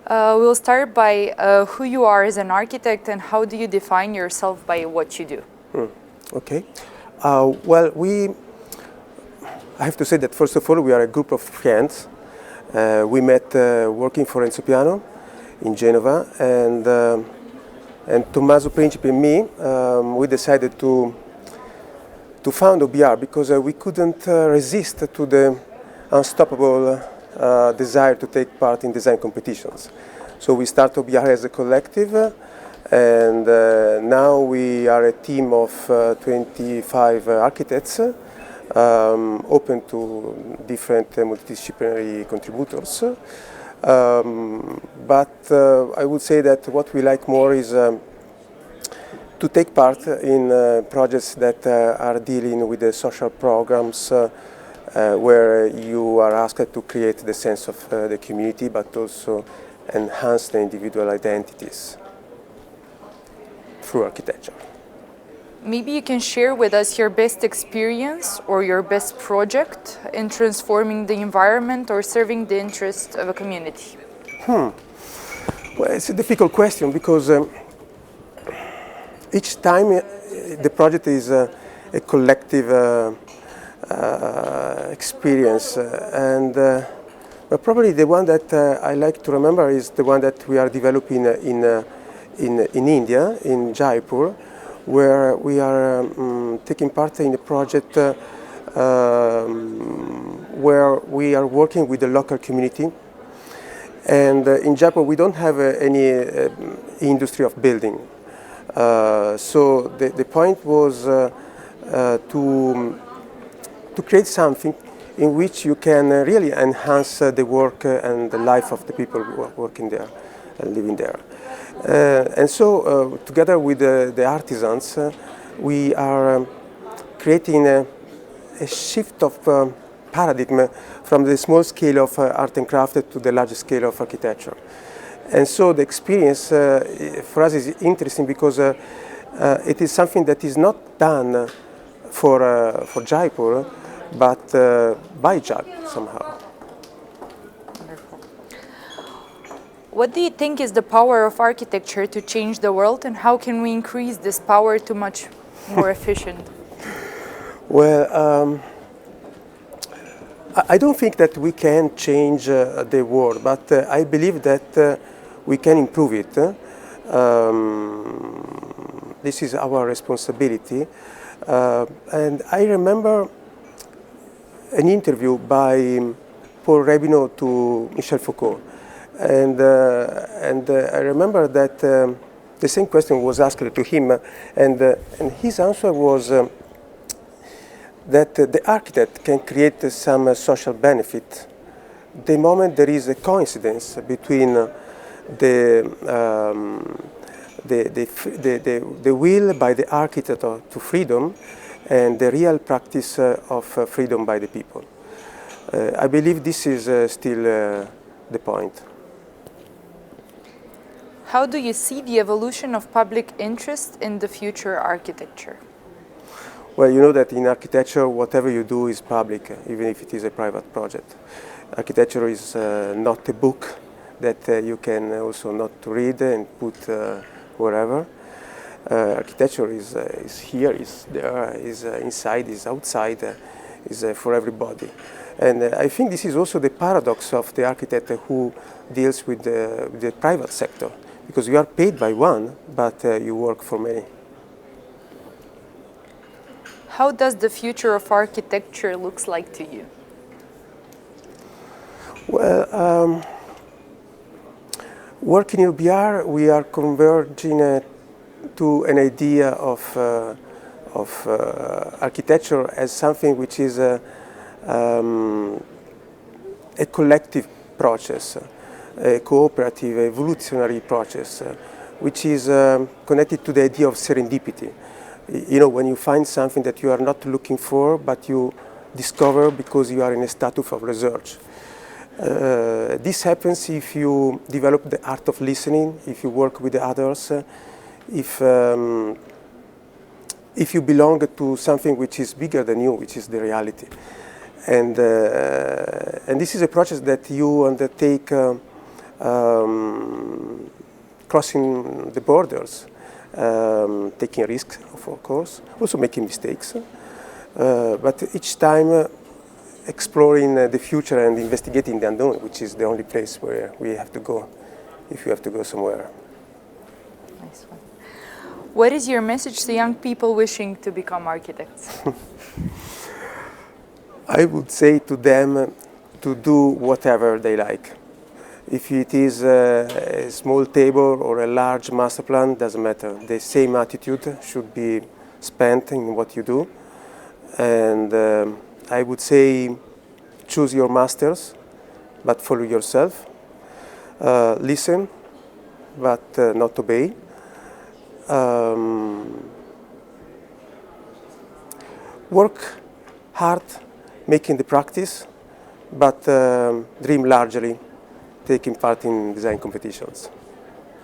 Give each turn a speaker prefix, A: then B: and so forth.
A: We'll start by who you are as an architect and how do you define yourself by what you do?
B: Okay. I have to say that first of all, we are a group of friends. We met working for Enzo Piano in Genova, and Tommaso Principe and me, we decided to found OBR because we couldn't resist to the unstoppable desire to take part in design competitions. So we started OBR as a collective, and now we are a team of 25 architects, open to different multidisciplinary contributors. But I would say that what we like more is to take part in projects that are dealing with the social programs where you are asked to create the sense of the community, but also enhance the individual identities through architecture.
A: Maybe you can share with us your best experience or your best project in transforming the environment or serving the interests of a community.
B: Well, it's a difficult question because each time the project is a collective experience, and probably the one that I like to remember is the one that we are developing in India, in Jaipur, where we are taking part in a project where we are working with the local community. And in Jaipur we don't have any industry of building. So the point was to create something in which you can really enhance the work and the life of the people who are working there and living there. And so together with the artisans, we are creating a shift of paradigm from the small scale of art and craft to the large scale of architecture. And so the experience for us is interesting because it is something that is not done for Jaipur, but by Jaipur somehow.
A: Wonderful. What do you think is the power of architecture to change the world, and how can we increase this power to much more efficient?
B: Well, I don't think that we can change the world, but I believe that we can improve it. This is our responsibility. And I remember an interview by Paul Rabinot to Michel Foucault. And I remember that the same question was asked to him, and his answer was that the architect can create some social benefit the moment there is a coincidence between the will by the architect to freedom and the real practice of freedom by the people. I believe this is still the point.
A: How do you see the evolution of public interest in the future architecture?
B: Well, you know that in architecture, whatever you do is public, even if it is a private project. Architecture is not a book that you can also not read and put wherever. Architecture is here, is there, is inside, is outside, is for everybody. And I think this is also the paradox of the architect who deals with the private sector, because you are paid by one, but you work for many.
A: How does the future of architecture looks like to you?
B: Well, working in OBR, we are converging to an idea of architecture as something which is a collective process, a cooperative, evolutionary process, which is connected to the idea of serendipity. You know, when you find something that you are not looking for, but you discover because you are in a status of research. This happens if you develop the art of listening, if you work with the others, if you belong to something which is bigger than you, which is the reality. And this is a process that you undertake crossing the borders, taking risks, of course, also making mistakes, but each time exploring the future and investigating the unknown, which is the only place where we have to go if you have to go somewhere.
A: Nice one. What is your message to young people wishing to become architects?
B: I would say to them to do whatever they like. If it is a small table or a large master plan, doesn't matter. The same attitude should be spent in what you do. And I would say choose your masters, but follow yourself. Listen, but not obey. Work hard, making the practice, but dream largely, taking part in design competitions.